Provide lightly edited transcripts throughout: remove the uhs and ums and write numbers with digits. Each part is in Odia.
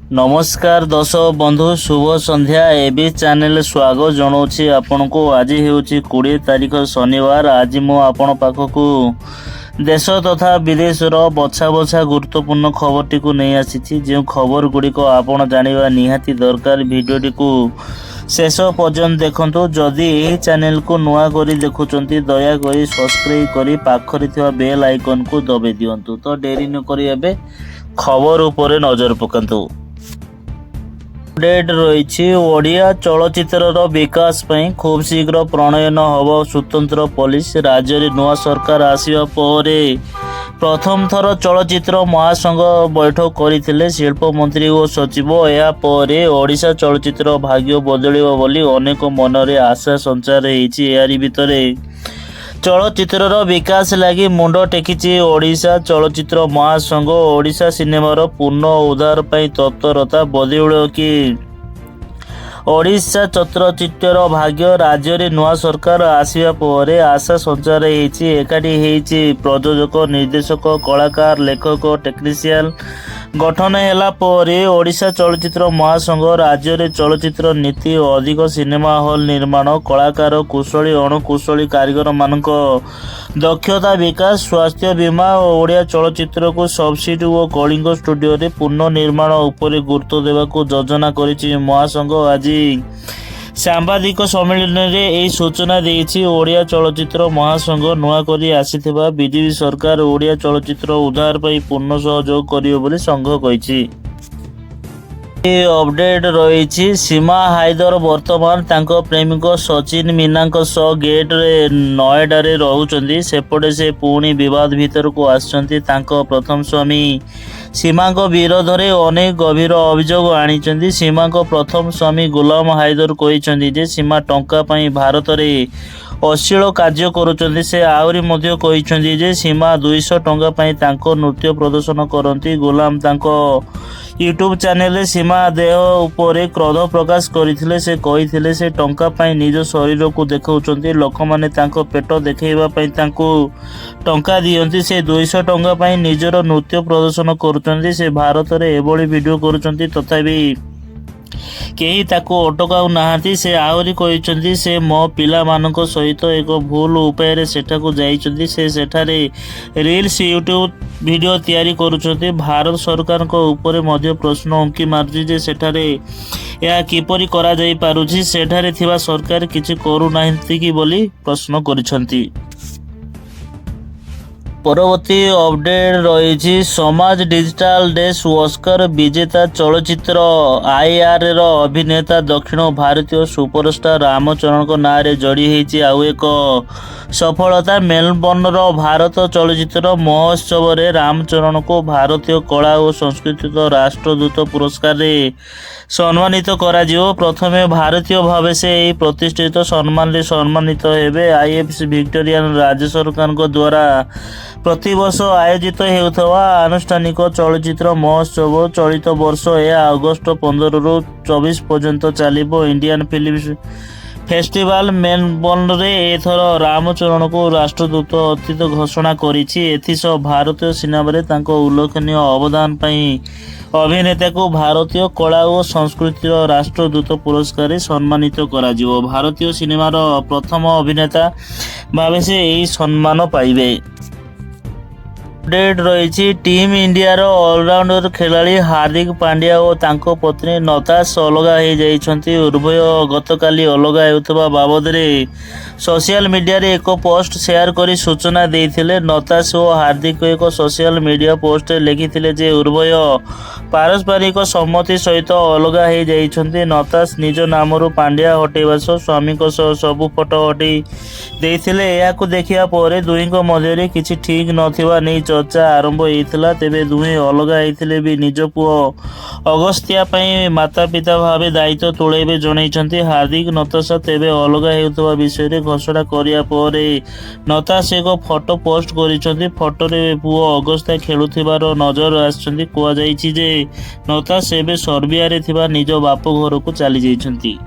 नमस्कार दर्शक बंधु शुभ संध्या एबी चैनल स्वागत जनाऊँगी आपण को। आज हूँ 20 तारीख शनिवार। आज मु आपण पाखक देश तथा विदेशर बछा बछा गुरुत्वपूर्ण खबर को नहीं आसी। जो खबर गुड़िक आपण जाना निहाती दरकार। भिडियोटी को शेष पर्यंत देखंतु। जदि यही चैनल को नुआ करी देखुचंती दयाकोरी सब्सक्राइब करी पाखरे थिबा बेल आइकन को दबे दियंतु। तो डेरी न करी एबे खबर उपरे नजर पकांतु। अपडेट रही ओडिया चलचित्र विकास पई खूब शीघ्र प्रणयन हब स्वतंत्र पुलिस। राज्य में नुआ सरकार आसिबा परे प्रथम थर चलचित्र महासंघ बैठक करथिले शिल्प मंत्री और सचिव। या परे ओडिशा चलचित्र भाग्य बदलिबो बोली अनेक मनरे आशा संचार होईछि। यारी भितरे चलचित्र विकास लगी मुंड टेकिछि ओडिशा चलचित्र महासंघ। ओडिशा सिनेमार पूर्ण उद्धार पई तत्परता बदल कि ओडिशा चलचित्र भाग्य। राज्य में नुआ सरकार आसिबा परे आशा संचार होईछि। एकाठी होईछि प्रयोजक निर्देशक कलाकार लेखक टेक्नीशियन गठन हैला परे ओडिशा चलचित्र महासंघ राज्य में चलचित्र नीति अधिक सिनेमा हॉल निर्माण कलाकार कुशली अणुकुशली कारीगर मानक दक्षता विकास स्वास्थ्य बीमा और ओडिया चलचित्र को सब्सिडी और कलिंग स्टूडियो रे पुनर्निर्माण उपरे गुरुत्व देवाक योजना करिछि महासंघ। आज सांबादिक सम्मेलन में यह सूचना देछि। ओडिया चलचित्र महासंघ नुआ करी आसीथिबा बीजेपी सरकार ओडिया चलचित्र उद्धार पई पूर्ण सहयोग करियो बोली संघ कहिछि। अपडेट रही सीमा हायदर वर्तमान तांको प्रेमिक सचिन मीना गेट रे नोएडा रे रहउचंदी। सेपटे से पुणी विवाद भीतर को आसचंती। तांको प्रथम स्वामी सीमा विरोध में अनेक गभीर अभियोग आनी। सीमा प्रथम स्वामी गुलाम हायदर कहिसंदी जे सीमा टंका पई भारत रे अश्लील कार्य करुचंदी। से आहुरी मध्य कहिसंदी जे सीमा 200 टंका पई तांको नृत्य प्रदर्शन करती। गुलाम तांको यूट्यूब चैनल सीमा देह उपरे क्रोध प्रकाश करथिले। से कहिथिले से टंका पई निज शरीर को देखाउचंती। लोक माने तांको पेट देखैबा पई तांको टंका दियंती। से 200 टंका पई निजर नृत्य प्रदर्शन करुचंती। से भारत रे एबोली वीडियो करुचंती तथापि केही ताको अटकाउ नाहांती। से आहुरी कहिसंती से मो पिला मानक सहित एक भूल उपाय रे सेठाको जाइचंती। से सेठारे रील्स यूट्यूब वीडियो तैयारी करुचंती। भारत सरकार को ऊपर मध्य प्रश्न उंकी मारुछि जे सेठारे या किपरि करा जाई पारुछि। सेठारे थिबा सरकार किछि करू नाहिंती कि बोली प्रश्न करिसंती। परवर्ती अपडेट रही समाज डिजिटल डेस्क ऑस्कर विजेता चलचित्र आईआर अभिनेता दक्षिण भारतीय सुपरस्टार रामचरण नाँ रे जोड़ी होती आउ एक सफलता। मेलबर्न भारत चलचित्र महोत्सव रे रामचरण को भारतीय कला और संस्कृति राष्ट्रदूत पुरस्कार रे सम्मानित करा जिवो। प्रथमे भारतीय भाव से यह प्रतिष्ठित सम्मान रे सम्मानित हेबे। आईएफसी विक्टोरियन राज्य सरकार द्वारा प्रतिवर्ष आयोजित होता आनुष्ठानिक चलचित्र महोत्सव चलित वर्ष यह अगस्त 15 रु 24 पर्यंत चलिबो। इंडियन फिल्म फेस्टिवल मेलबर्न रे एथर रामचरण को राष्ट्रदूत अतिथि घोषणा करिछि। एथिसह भारतीय सिनेमा रे तांको उल्लेखनीय अवदान पई अभिनेता को भारतीय कला और संस्कृति राष्ट्रदूत पुरस्कार रे सम्मानित करा जिवो। भारतीय सिनेमार प्रथम अभिनेता भावे से यही सम्मान पाइबे। अपडेट रही टीम इंडिया ऑलराउंडर खिलाड़ी हार्दिक पांड्या और तांको पत्नी नताश अलगा हो जाइछंती। उभय गतकाली अलगा होता बाबद सोशल मीडिया रे एक पोस्ट शेयर करी सूचना देइथिले। नताश और हार्दिक एक सोशल मीडिया पोस्ट लिखिथिले जे उभय पारस्परिक सम्मति सहित अलगा हो जाइछंती। नताश निज नामरू पांड्या हटेबा सह स्वामी सबु फोटो हटै देइथिले। याकु देखिया परे दुहींको मध्यरे किछि ठीक नथिबा नै चर्चा आरंभ होता। तेबे दुहे अलगा होते भी निज पुओ अगस्त्या पई माता पिता भावे दायित्व तुलेबे जणाइछंती हार्दिक नताशा। तेबे अलगा होता विषय रे घोषणा करिया परे नताश एक फोटो पोस्ट करिछंती। फोटो रे पुओ अगस्त्या खेलुथिबार नजर आछंती। कुआ जाइछि जे नताश एबे सर्बिया रे थिबा निज बाप घर को चली जाइछंती।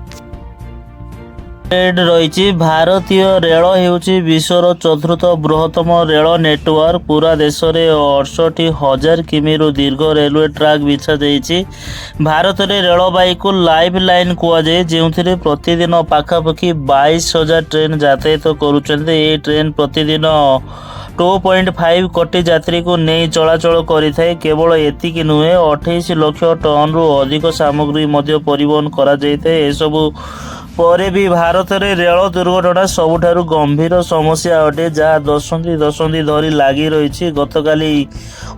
ରହିଛି ଭାରତୀୟ ରେଳ ହେଉଛି ବିଶ୍ୱର ଚତୁର୍ଥ ବୃହତ୍ତମ ରେଳ ନେଟୱାର୍କ। ପୁରା ଦେଶରେ 68,000 କିମିରୁ ଦୀର୍ଘ ରେଲୱେ ଟ୍ରାକ୍ ବିଛାଯାଇଛି। ଭାରତରେ ରେଳବାଇକୁ ଲାଇଫ୍ ଲାଇନ୍ କୁହାଯାଏ, ଯେଉଁଥିରେ ପ୍ରତିଦିନ ପାଖାପାଖି 22,000 ଟ୍ରେନ୍ ଯାତାୟାତ କରୁଛନ୍ତି। ଏହି ଟ୍ରେନ୍ ପ୍ରତିଦିନ 2.5 କୋଟି ଯାତ୍ରୀଙ୍କୁ ନେଇ ଚଳାଚଳ କରିଥାଏ। କେବଳ ଏତିକି ନୁହେଁ, 28 ଲକ୍ଷ ଟନ୍ରୁ ଅଧିକ ସାମଗ୍ରୀ ମଧ୍ୟ ପରିବହନ କରାଯାଇଥାଏ। ଏସବୁ ପରେ ବି ଭାରତରେ ରେଳ ଦୁର୍ଘଟଣା ସବୁଠାରୁ ଗମ୍ଭୀର ସମସ୍ୟା ଅଟେ, ଯାହା ଦଶନ୍ଧି ଧରି ଲାଗି ରହିଛି। ଗତକାଲି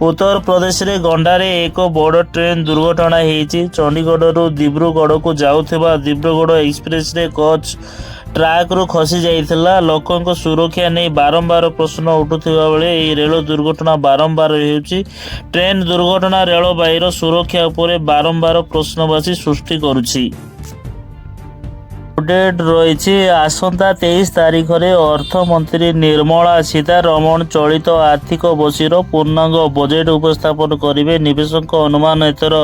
ଉତ୍ତରପ୍ରଦେଶରେ ଗଣ୍ଡାରେ ଏକ ବଡ଼ ଟ୍ରେନ୍ ଦୁର୍ଘଟଣା ହୋଇଛି। ଚଣ୍ଡିଗଡ଼ରୁ ଦିବ୍ରୁଗଡ଼କୁ ଯାଉଥିବା ଦିବ୍ରୁଗଡ଼ ଏକ୍ସପ୍ରେସରେ କୋଚ୍ ଟ୍ରାକ୍ରୁ ଖସି ଯାଇଥିଲା। ଲୋକଙ୍କ ସୁରକ୍ଷା ନେଇ ବାରମ୍ବାର ପ୍ରଶ୍ନ ଉଠୁଥିବା ବେଳେ ଏହି ରେଳ ଦୁର୍ଘଟଣା ବାରମ୍ବାର ହେଉଛି। ଟ୍ରେନ୍ ଦୁର୍ଘଟଣା ରେଳବାଇର ସୁରକ୍ଷା ଉପରେ ବାରମ୍ବାର ପ୍ରଶ୍ନବାଚୀ ସୃଷ୍ଟି କରୁଛି। ଅପଡେଟ୍ ରହିଛି। ଆସନ୍ତା 23 ତାରିଖରେ ଅର୍ଥମନ୍ତ୍ରୀ ନିର୍ମଳା ସୀତାରମଣ ଚଳିତ ଆର୍ଥିକ ବର୍ଷର ପୂର୍ଣ୍ଣାଙ୍ଗ ବଜେଟ୍ ଉପସ୍ଥାପନ କରିବେ। ନିବେଶକଙ୍କ ଅନୁମାନ ଏଥର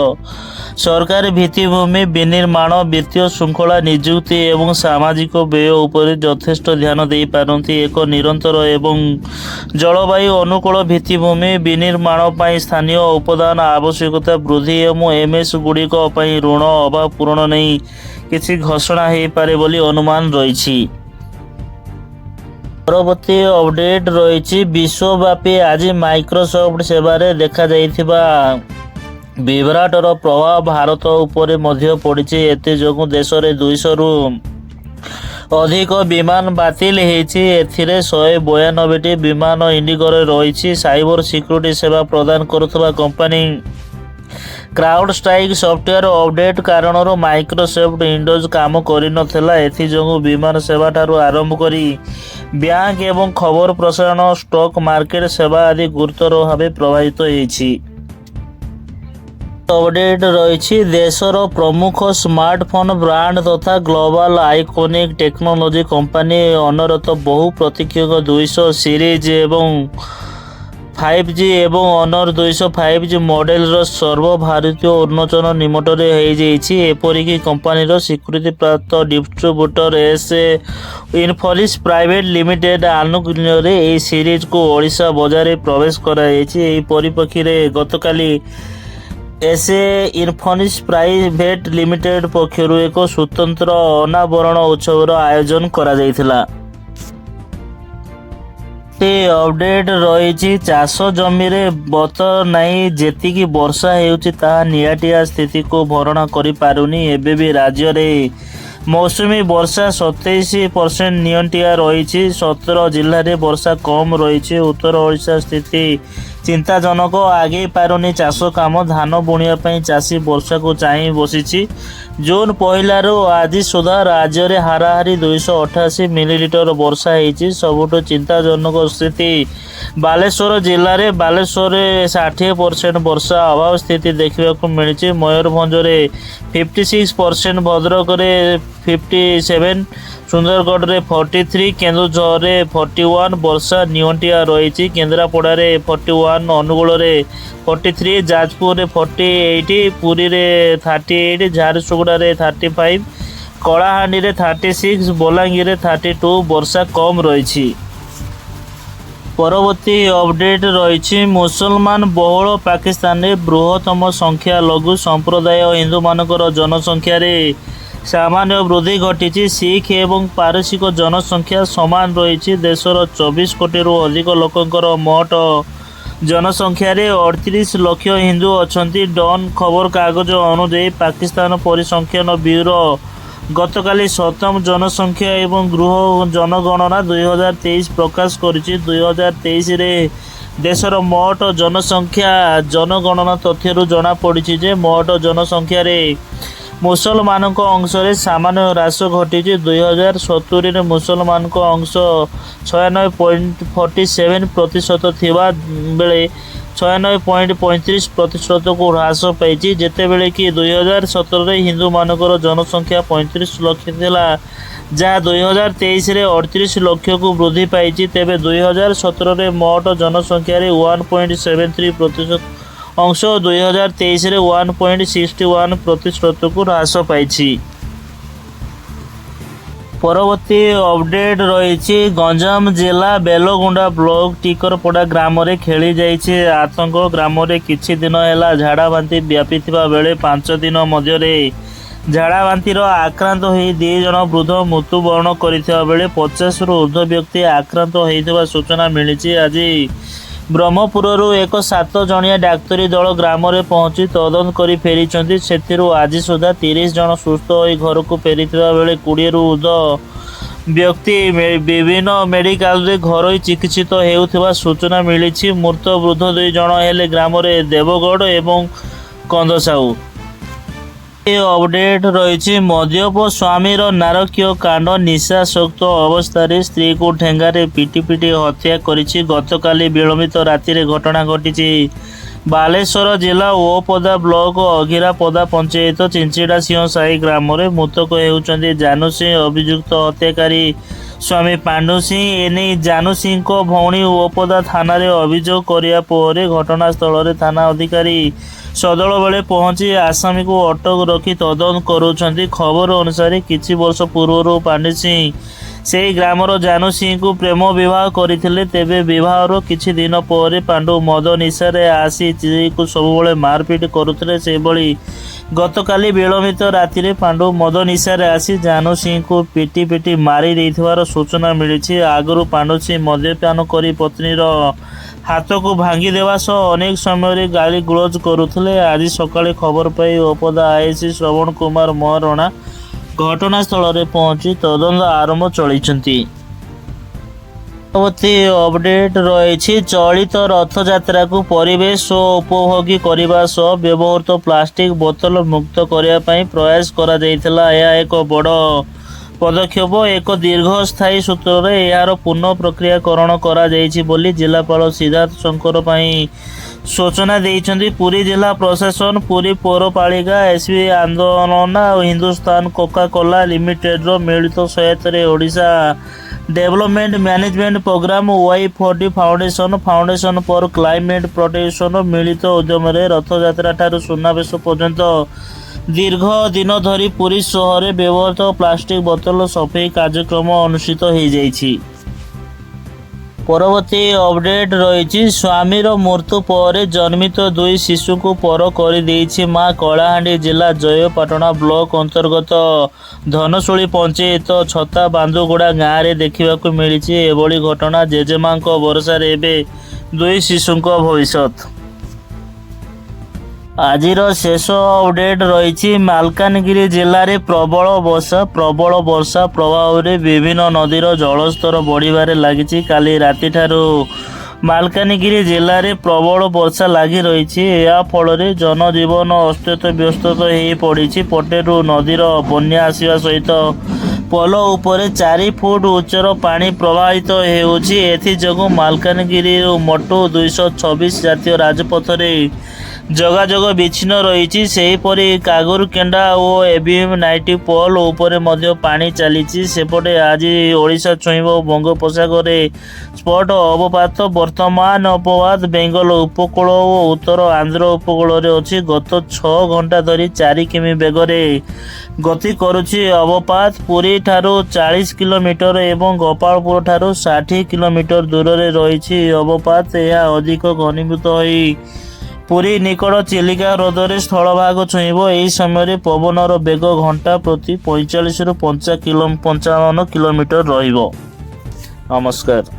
ସରକାର ଭିତ୍ତିଭୂମି ବିନିର୍ମାଣ, ବିତ୍ତୀୟ ଶୃଙ୍ଖଳା, ନିଯୁକ୍ତି ଏବଂ ସାମାଜିକ ବ୍ୟୟ ଉପରେ ଯଥେଷ୍ଟ ଧ୍ୟାନ ଦେଇପାରନ୍ତି। ଏକ ନିରନ୍ତର ଏବଂ ଜଳବାୟୁ ଅନୁକୂଳ ଭିତ୍ତିଭୂମି ବିନିର୍ମାଣ ପାଇଁ ସ୍ଥାନୀୟ ଉପାଦାନ ଆବଶ୍ୟକତା ବୃଦ୍ଧି ଏବଂ ଏମ୍ଏସ୍ ଗୁଡ଼ିକ ପାଇଁ ଋଣ ଅଭାବ ପୂରଣ ନେଇ କିଛି ଘୋଷଣା ହୋଇପାରେ ବୋଲି ଅନୁମାନ ରହିଛି। ପରବର୍ତ୍ତୀ ଅପଡେଟ୍ ରହିଛି। ବିଶ୍ୱବ୍ୟାପୀ ଆଜି ମାଇକ୍ରୋସଫ୍ଟ ସେବାରେ ଦେଖାଯାଇଥିବା ବିଭ୍ରାଟର ପ୍ରଭାବ ଭାରତ ଉପରେ ମଧ୍ୟ ପଡ଼ିଛି। ଏଥିଯୋଗୁଁ ଦେଶରେ 200ରୁ ଅଧିକ ବିମାନ ବାତିଲ ହୋଇଛି। ଏଥିରେ 192ଟି ବିମାନ ଇଣ୍ଡିଗୋରେ ରହିଛି। ସାଇବର ସିକ୍ୟୁରିଟି ସେବା ପ୍ରଦାନ କରୁଥିବା କମ୍ପାନୀ କ୍ରାଉଡଷ୍ଟ୍ରାଇକ୍ ସଫ୍ଟୱେୟାର ଅପଡେଟ୍ କାରଣରୁ ମାଇକ୍ରୋସଫ୍ଟ ୱିଣ୍ଡୋଜ୍ କାମ କରିନଥିଲା। ଏଥିଯୋଗୁଁ ବିମାନ ସେବାଠାରୁ ଆରମ୍ଭ କରି ବ୍ୟାଙ୍କ ଏବଂ ଖବର ପ୍ରସାରଣ, ଷ୍ଟକ୍ ମାର୍କେଟ ସେବା ଆଦି ଗୁରୁତର ଭାବେ ପ୍ରଭାବିତ ହୋଇଛି। ଅପଡେଟ୍ ରହିଛି। ଦେଶର ପ୍ରମୁଖ ସ୍ମାର୍ଟଫୋନ୍ ବ୍ରାଣ୍ଡ ତଥା ଗ୍ଲୋବାଲ ଆଇକୋନିକ୍ ଟେକ୍ନୋଲୋଜି କମ୍ପାନୀ ଅନରତ ବହୁ ପ୍ରତୀକ୍ଷିତ 200 ସିରିଜ୍ ଏବଂ 5G ଏବଂ ଅନର 200 5G ମଡେଲର ସର୍ବଭାରତୀୟ ଉନ୍ମୋଚନ ନିକଟରେ ହୋଇଯାଇଛି। ଏପରିକି କମ୍ପାନୀର ସ୍ୱୀକୃତିପ୍ରାପ୍ତ distributor SA Infosys private limited ଆନୁକୂଲ୍ୟରେ ଏହି ସିରିଜକୁ ଓଡ଼ିଶା ବଜାରରେ ପ୍ରବେଶ କରାଯାଇଛି। ଏହି ପରିପ୍ରେକ୍ଷୀରେ ଗତକାଲି ଏସ୍ଏ ଇନଫୋସିସ୍ ପ୍ରାଇଭେଟ୍ ଲିମିଟେଡ୍ ପକ୍ଷରୁ ଏକ ସ୍ୱତନ୍ତ୍ର ଅନାବରଣ ଉତ୍ସବର ଆୟୋଜନ କରାଯାଇଥିଲା। ଅପଡେଟ୍ ରହିଛି। ଚାଷ ଜମିରେ ନାହିଁ ଯେତିକି ବର୍ଷା ହେଉଛି ତାହା ନିଆଟିଆ ସ୍ଥିତିକୁ ଭରଣା କରିପାରୁନି। ଏବେ ବି ରାଜ୍ୟରେ ମୌସୁମୀ ବର୍ଷା 27% ନିଅଣ୍ଟିଆ ରହିଛି। 17 ଜିଲ୍ଲାରେ ବର୍ଷା କମ୍ ରହିଛି। ଉତ୍ତର ଓଡ଼ିଶା ସ୍ଥିତି ଚିନ୍ତାଜନକ। ଆଗେଇ ପାରୁନି ଚାଷ କାମ। ଧାନ ବୁଣିବା ପାଇଁ ଚାଷୀ ବର୍ଷାକୁ ଚାହିଁ ବସିଛି। ଜୁନ୍ 1ରୁ ଆଜି ସୁଦ୍ଧା ରାଜ୍ୟରେ ହାରାହାରି 288 ମିଲିଲିଟର ବର୍ଷା ହୋଇଛି। ସବୁଠୁ ଚିନ୍ତାଜନକ ସ୍ଥିତି ବାଲେଶ୍ୱର ଜିଲ୍ଲାରେ। ବାଲେଶ୍ୱରରେ 60% ବର୍ଷା ଅଭାବ ସ୍ଥିତି ଦେଖିବାକୁ ମିଳିଛି। ମୟୂରଭଞ୍ଜରେ 56%, ଭଦ୍ରକରେ 57%, ସୁନ୍ଦରଗଡ଼ରେ 43%, କେନ୍ଦୁଝରରେ 41%। ବର୍ଷା ନିଅଣ୍ଟିଆ ରହିଛି। କେନ୍ଦ୍ରାପଡ଼ାରେ 41%, ଅନୁଗୁଳରେ 43%, ଯାଜପୁରରେ 48%, ପୁରୀରେ 38%, ଝାରସୁଗୁଡ଼ାରେ 35%, କଳାହାଣ୍ଡିରେ 36%, ବଲାଙ୍ଗୀରରେ 32%। ବର୍ଷା କମ୍ ରହିଛି। ପରବର୍ତ୍ତୀ ଅପଡେଟ୍ ରହିଛି। ମୁସଲମାନ ବହୁଳ ପାକିସ୍ତାନରେ ବୃହତ୍ତମ ସଂଖ୍ୟାଲଘୁ ସମ୍ପ୍ରଦାୟ ହିନ୍ଦୁମାନଙ୍କର ଜନସଂଖ୍ୟାରେ ସାମାନ୍ୟ ବୃଦ୍ଧି ଘଟିଛି। ଶିଖ ଏବଂ ପାରସିକ ଜନସଂଖ୍ୟା ସମାନ ରହିଛି। ଦେଶର 24 କୋଟିରୁ ଅଧିକ ଲୋକଙ୍କର ମୋଟ ଜନସଂଖ୍ୟାରେ 38 ଲକ୍ଷ ହିନ୍ଦୁ ଅଛନ୍ତି। ଡନ୍ ଖବରକାଗଜ ଅନୁଯାୟୀ ପାକିସ୍ତାନ ପରିସଂଖ୍ୟାନ ବ୍ୟୁରୋ ଗତକାଲି 7ମ ଜନସଂଖ୍ୟା ଏବଂ ଗୃହ ଜନଗଣନା 2023 ପ୍ରକାଶ କରିଛି। 2023ରେ ଦେଶର ମୋଟ ଜନଗଣନା ତଥ୍ୟରୁ ଜଣାପଡ଼ିଛି ଯେ ମୋଟ ଜନସଂଖ୍ୟାରେ ମୁସଲମାନଙ୍କ ଅଂଶରେ ସାମାନ୍ୟ ହ୍ରାସ ଘଟିଛି। 2070ରେ ମୁସଲମାନଙ୍କ ଅଂଶ 96.47% ଥିବା ବେଳେ 96.35%କୁ ହ୍ରାସ ପାଇଛି। ଯେତେବେଳେ କି 2017ରେ ହିନ୍ଦୁମାନଙ୍କର ଜନସଂଖ୍ୟା 35 ଲକ୍ଷ ଥିଲା, ଯାହା 2023ରେ 38 ଲକ୍ଷକୁ ବୃଦ୍ଧି ପାଇଛି। ତେବେ 2017ରେ ମୋଟ ଜନସଂଖ୍ୟାରେ 1.73% ଅଂଶ 2023ରେ 1.61%କୁ ହ୍ରାସ ପାଇଛି। ପରବର୍ତ୍ତୀ ଅପଡେଟ୍ ରହିଛି ଗଞ୍ଜାମ ଜିଲ୍ଲା ବେଲଗୁଣ୍ଡା ବ୍ଲକ ଟିକରପଡ଼ା ଗ୍ରାମରେ ଖେଳି ଯାଇଛି ଆତଙ୍କ। ଗ୍ରାମରେ କିଛି ଦିନ ହେଲା ଝାଡ଼ା ବାନ୍ତି ବ୍ୟାପିଥିବା ବେଳେ 5 ଦିନ ମଧ୍ୟରେ ଝାଡ଼ା ବାନ୍ତିର ଆକ୍ରାନ୍ତ ହୋଇ 2 ଜଣ ବୃଦ୍ଧ ମୃତ୍ୟୁବରଣ କରିଥିବା ବେଳେ 50ରୁ ଉର୍ଦ୍ଧ୍ୱ ବ୍ୟକ୍ତି ଆକ୍ରାନ୍ତ ହୋଇଥିବା ସୂଚନା ମିଳିଛି। ଆଜି ବ୍ରହ୍ମପୁରରୁ ଏକ 7 ଜଣିଆ ଡାକ୍ତରୀ ଦଳ ଗ୍ରାମରେ ପହଞ୍ଚି ତଦନ୍ତ କରି ଫେରିଛନ୍ତି। ସେଥିରୁ ଆଜି ସୁଦ୍ଧା 30 ଜଣ ସୁସ୍ଥ ହୋଇ ଘରକୁ ଫେରିଥିବା ବେଳେ 20ରୁ ଉର୍ଦ୍ଧ୍ୱ ବ୍ୟକ୍ତି ବିଭିନ୍ନ ମେଡିକାଲରେ ଘରୋଇ ଚିକିତ୍ସିତ ହେଉଥିବା ସୂଚନା ମିଳିଛି। ମୃତ ବୃଦ୍ଧ 2 ଜଣ ହେଲେ ଗ୍ରାମରେ ଦେବଗଡ଼ ଏବଂ କନ୍ଦ ସାହୁ। ଅପଡେଟ୍ ରହିଛି ମଦ୍ୟପ ସ୍ୱାମୀର ନାରକୀୟ କାଣ୍ଡ। ନିଶାସକ୍ତ ଅବସ୍ଥାରେ ସ୍ତ୍ରୀକୁ ଠେଙ୍ଗାରେ ପିଟି ହତ୍ୟା କରିଛି। ଗତକାଲି ବିଳମ୍ବିତ ରାତିରେ ଘଟଣା ଘଟିଛି ବାଲେଶ୍ୱର ଜିଲ୍ଲା ଓପଦା ବ୍ଲକ ଅଘିରାପଦା ପଞ୍ଚାୟତ ଚିଞ୍ଚିଡ଼ା ସିଂହ ସାହି ଗ୍ରାମରେ। ମୃତକ ହେଉଛନ୍ତି ଜାନୁ ସିଂ। ଅଭିଯୁକ୍ତ ହତ୍ୟାକାରୀ ସ୍ୱାମୀ ପାଣ୍ଡୁ ସିଂ। ଏନେଇ ଜାନୁ ସିଂଙ୍କ ଭଉଣୀ ଓପଦା ଥାନାରେ ଅଭିଯୋଗ କରିବା ପରେ ଘଟଣାସ୍ଥଳରେ ଥାନା ଅଧିକାରୀ ସଦଳ ବେଳେ ପହଞ୍ଚି ଆସାମୀକୁ ଅଟକ ରଖି ତଦନ୍ତ କରୁଛନ୍ତି। ଖବର ଅନୁସାରେ କିଛି ବର୍ଷ ପୂର୍ବରୁ ପାଣ୍ଡୁ ସିଂ ସେହି ଗ୍ରାମର ଜାନୁ ସିଂଙ୍କୁ ପ୍ରେମ ବିବାହ କରିଥିଲେ। ତେବେ ବିବାହର କିଛି ଦିନ ପରେ ପାଣ୍ଡୁ ମଦ ନିଶାରେ ଆସି ସ୍ତ୍ରୀକୁ ସବୁବେଳେ ମାରପିଟ କରୁଥିଲେ। ସେଭଳି ଗତକାଲି ବିଳମ୍ବିତ ରାତିରେ ପାଣ୍ଡୁ ମଦ ନିଶାରେ ଆସି ଜାନୁ ସିଂଙ୍କୁ ପିଟି ମାରି ଦେଇଥିବାର ସୂଚନା ମିଳିଛି। ଆଗରୁ ପାଣ୍ଡୁ ସିଂ ମଦ୍ୟପାନ କରି ପତ୍ନୀର ହାତକୁ ଭାଙ୍ଗି ଦେବା ସହ ଅନେକ ସମୟରେ ଗାଳି ଗୁଳଜ କରୁଥିଲେ। ଆଜି ସକାଳେ ଖବର ପାଇ ଓପଦା ଆଇଆଇସି ଶ୍ରବଣ କୁମାର ମହାରଣା ଘଟଣାସ୍ଥଳରେ ପହଞ୍ଚି ତଦନ୍ତ ଆରମ୍ଭ ଚଳାଇଛନ୍ତି। ପରବର୍ତ୍ତୀ ଅପଡେଟ୍ ରହିଛି ଚଳିତ ରଥଯାତ୍ରାକୁ ପରିବେଶ ଓ ଉପଭୋଗୀ କରିବା ସହ ବ୍ୟବହୃତ ପ୍ଲାଷ୍ଟିକ ବୋତଲ ମୁକ୍ତ କରିବା ପାଇଁ ପ୍ରୟାସ କରାଯାଇଥିଲା। ଏହା ଏକ ବଡ଼ ପଦକ୍ଷେପ। ଏକ ଦୀର୍ଘସ୍ଥାୟୀ ସୂତ୍ରରେ ଏହାର ପୁନଃ ପ୍ରକ୍ରିୟାକରଣ କରାଯାଇଛି ବୋଲି ଜିଲ୍ଲାପାଳ ସିଦ୍ଧାର୍ଥ ଶଙ୍କର ପାଇଁ ସୂଚନା ଦେଇଛନ୍ତି ପୁରୀ ଜିଲ୍ଲା ପ୍ରଶାସନ। ପୁରୀ ପୌରପାଳିକା, ଏସ୍ବି ଆନ୍ଦୋଳନ ଓ ହିନ୍ଦୁସ୍ତାନ କୋକାକୋଲା ଲିମିଟେଡର ମିଳିତ ସହାୟତାରେ Odisha development management program Y40 foundation for climate protection ମିଳିତ ଉଦ୍ୟମରେ ରଥଯାତ୍ରା ଠାରୁ ସୁନାବେଶ ପର୍ଯ୍ୟନ୍ତ ଦୀର୍ଘ ଦିନ ଧରି ପୁରୀ ସହରରେ ବ୍ୟବହୃତ ପ୍ଲାଷ୍ଟିକ ବୋତଲ ସଫେଇ କାର୍ଯ୍ୟକ୍ରମ ଅନୁଷ୍ଠିତ ହୋଇଯାଇଛି। ପରବର୍ତ୍ତୀ ଅପଡେଟ୍ ରହିଛି ସ୍ୱାମୀର ମୃତ୍ୟୁ ପରେ ଜନ୍ମିତ 2 ଶିଶୁଙ୍କୁ ପର କରିଦେଇଛି ମା। କଳାହାଣ୍ଡି ଜିଲ୍ଲା ଜୟପାଟଣା ବ୍ଲକ ଅନ୍ତର୍ଗତ ଧନଶୁଳି ପଞ୍ଚାୟତ ଛତା ବାନ୍ଦୁଗୁଡ଼ା ଗାଁରେ ଦେଖିବାକୁ ମିଳିଛି ଏଭଳି ଘଟଣା। ଜେଜେମାଙ୍କ ଭରସାରେ ଏବେ 2 ଶିଶୁଙ୍କ ଭବିଷ୍ୟତ। ଆଜିର ଶେଷ ଅପଡେଟ୍ ରହିଛି ମାଲକାନଗିରି ଜିଲ୍ଲାରେ ପ୍ରବଳ ବର୍ଷା ପ୍ରଭାବରେ ବିଭିନ୍ନ ନଦୀର ଜଳସ୍ତର ବଢ଼ିବାରେ ଲାଗିଛି। କାଲି ରାତିଠାରୁ ମାଲକାନଗିରି ଜିଲ୍ଲାରେ ପ୍ରବଳ ବର୍ଷା ଲାଗି ରହିଛି। ଏହା ଫଳରେ ଜନଜୀବନ ଅସ୍ତବ୍ୟସ୍ତ ହୋଇପଡ଼ିଛି। ପଟେରୁ ନଦୀର ବନ୍ୟା ଆସିବା ସହିତ ପୋଲ ଉପରେ 4 ଫୁଟ ଉଚ୍ଚର ପାଣି ପ୍ରବାହିତ ହେଉଛି। ଏଥିଯୋଗୁଁ ମାଲକାନଗିରିରୁ ମୋଟୁ 226 ଜାତୀୟ ରାଜପଥରେ ଯୋଗାଯୋଗ ବିଚ୍ଛିନ୍ନ ରହିଛି। ସେହିପରି କାଗୁରକେଣ୍ଡା ଓ ଏଭିଏମ୍ 90 ପୋଲ ଉପରେ ମଧ୍ୟ ପାଣି ଚାଲିଛି। ସେପଟେ ଆଜି ଓଡ଼ିଶା ଛୁଇଁବ ବଙ୍ଗୋପସାଗରରେ ସ୍ପଟ ଅବପାତ। ବର୍ତ୍ତମାନ ଅବପାତ ବେଙ୍ଗଲ ଉପକୂଳ ଓ ଉତ୍ତର ଆନ୍ଧ୍ର ଉପକୂଳରେ ଅଛି। ଗତ 6 ଘଣ୍ଟା ଧରି 4 କିମି ବେଗରେ ଗତି କରୁଛି ଅବପାତ। ପୁରୀ ଠାରୁ 40 କିଲୋମିଟର ଏବଂ ଗୋପାଳପୁର ଠାରୁ 60 କିଲୋମିଟର ଦୂରରେ ରହିଛି ଅବପାତ। ଏହା ଅଧିକ ଘନୀଭୂତ ହୋଇ ପୁରୀ ନିକଟ ଚିଲିକା ହ୍ରଦରେ ସ୍ଥଳଭାଗ ଛୁଇଁବ। ଏହି ସମୟରେ ପବନର ବେଗ ଘଣ୍ଟା ପ୍ରତି 45ରୁ 55 କିଲୋମିଟର ରହିବ। ନମସ୍କାର।